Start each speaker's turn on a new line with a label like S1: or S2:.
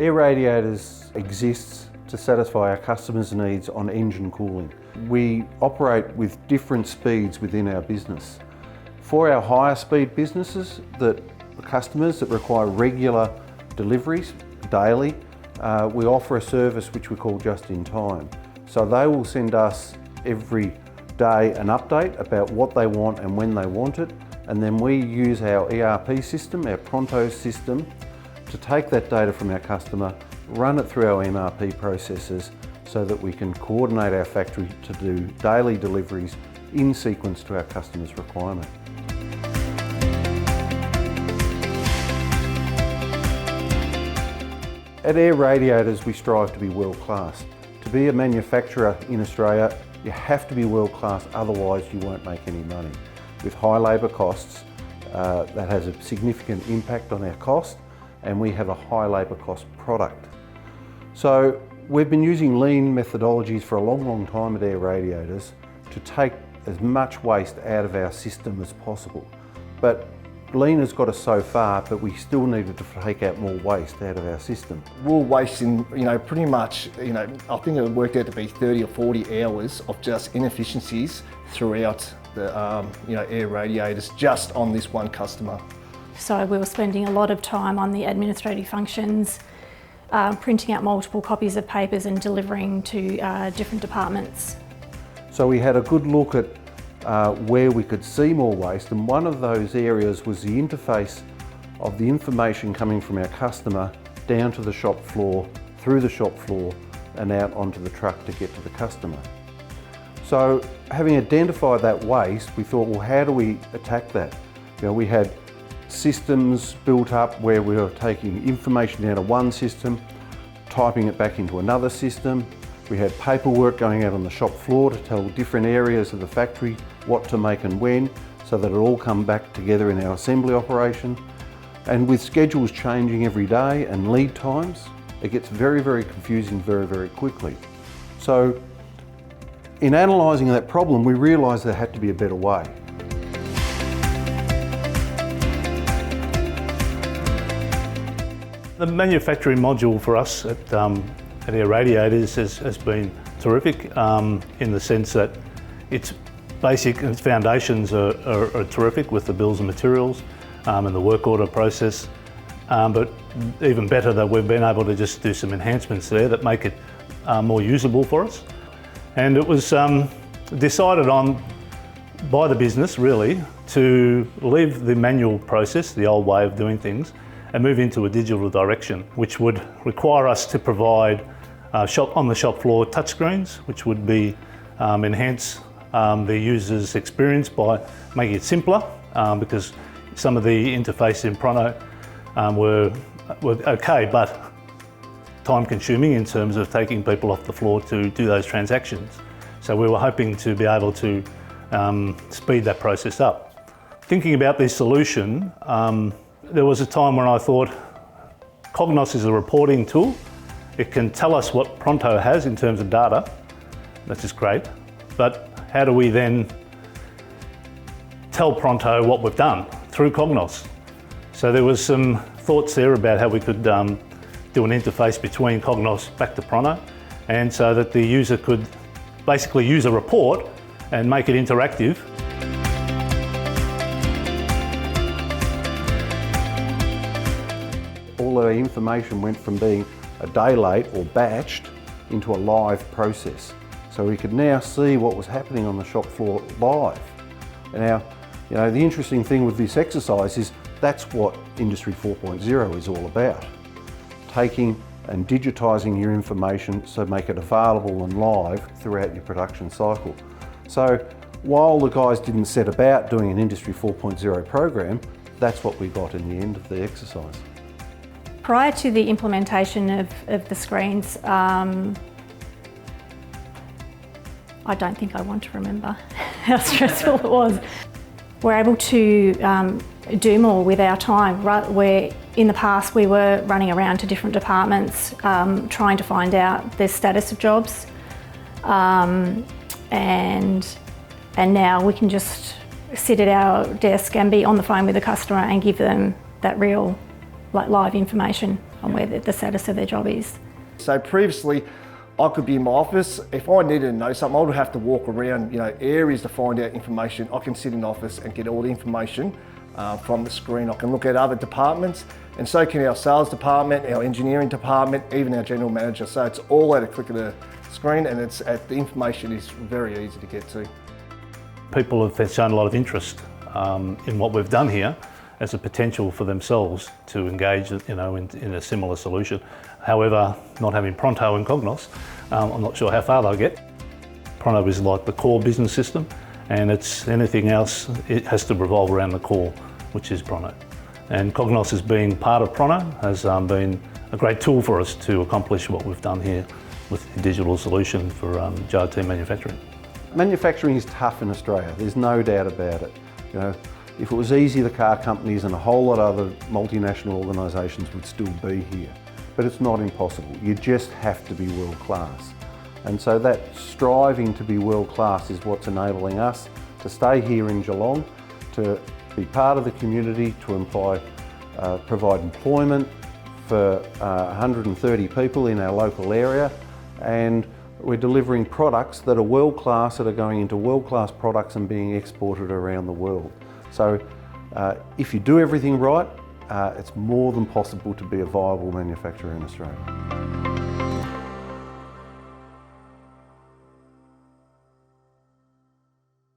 S1: Air Radiators exists to satisfy our customers' needs on engine cooling. We operate with different speeds within our business. For our higher speed businesses, the customers that require regular deliveries daily, we offer a service which we call just in time. So they will send us every day an update about what they want and when they want it, and then we use our ERP system, our Pronto system, to take that data from our customer, run it through our MRP processes so that we can coordinate our factory to do daily deliveries in sequence to our customer's requirement. At Air Radiators, we strive to be world class. To be a manufacturer in Australia, you have to be world class, otherwise you won't make any money. With high labour costs, that has a significant impact on our cost, and we have a high labour cost product. So we've been using lean methodologies for a long time at Air Radiators to take as much waste out of our system as possible. But lean has got us so far, but we still needed to take out more waste out of our system.
S2: We're wasting, pretty much, I think it worked out to be 30 or 40 hours of just inefficiencies throughout the, Air Radiators just on this one customer.
S3: So we were spending a lot of time on the administrative functions, printing out multiple copies of papers and delivering to different departments.
S1: So we had a good look at where we could see more waste, and one of those areas was the interface of the information coming from our customer down to the shop floor, through the shop floor and out onto the truck to get to the customer. So having identified that waste, we thought, well, how do we attack that? We had systems built up where we were taking information out of one system, typing it back into another system. We had paperwork going out on the shop floor to tell different areas of the factory what to make and when, so that it all come back together in our assembly operation. And with schedules changing every day and lead times, it gets very confusing very quickly. So in analysing that problem, we realised there had to be a better way.
S4: The manufacturing module for us at Air Radiators has been terrific in the sense that its foundations are terrific with the bills and materials and the work order process, but even better that we've been able to just do some enhancements there that make it more usable for us. And it was decided on by the business really to leave the manual process, the old way of doing things, and move into a digital direction, which would require us to provide on the shop floor touchscreens, which would be enhance the user's experience by making it simpler, because some of the interface in Pronto were okay, but time consuming in terms of taking people off the floor to do those transactions. So we were hoping to be able to speed that process up. Thinking about this solution, there was a time when I thought Cognos is a reporting tool. It can tell us what Pronto has in terms of data, which is great, but how do we then tell Pronto what we've done through Cognos? So there was some thoughts there about how we could do an interface between Cognos back to Pronto, and so that the user could basically use a report and make it interactive.
S1: All our information went from being a day late or batched into a live process. So we could now see what was happening on the shop floor live. And now, the interesting thing with this exercise is that's what Industry 4.0 is all about. Taking and digitising your information so make it available and live throughout your production cycle. So while the guys didn't set about doing an Industry 4.0 program, that's what we got in the end of the exercise.
S3: Prior to the implementation of the screens, I don't think I want to remember how stressful it was. We're able to do more with our time, where in the past we were running around to different departments trying to find out the status of jobs, and now we can just sit at our desk and be on the phone with the customer and give them that real live information on where the status of their job is.
S2: So previously, I could be in my office. If I needed to know something, I would have to walk around, areas to find out information. I can sit in the office and get all the information from the screen. I can look at other departments, and so can our sales department, our engineering department, even our general manager. So it's all at a click of the screen, and the information is very easy to get to.
S4: People have shown a lot of interest in what we've done here as a potential for themselves to engage, in a similar solution. However, not having Pronto and Cognos, I'm not sure how far they'll get. Pronto is like the core business system, and it's anything else, it has to revolve around the core, which is Pronto. And Cognos has been part of Pronto, has been a great tool for us to accomplish what we've done here with the digital solution for JRT manufacturing.
S1: Manufacturing is tough in Australia, there's no doubt about it. If it was easy, the car companies and a whole lot of other multinational organisations would still be here. But it's not impossible. You just have to be world class. And so that striving to be world class is what's enabling us to stay here in Geelong, to be part of the community, to provide employment for 130 people in our local area, and we're delivering products that are world class, that are going into world class products and being exported around the world. So if you do everything right, it's more than possible to be a viable manufacturer in Australia.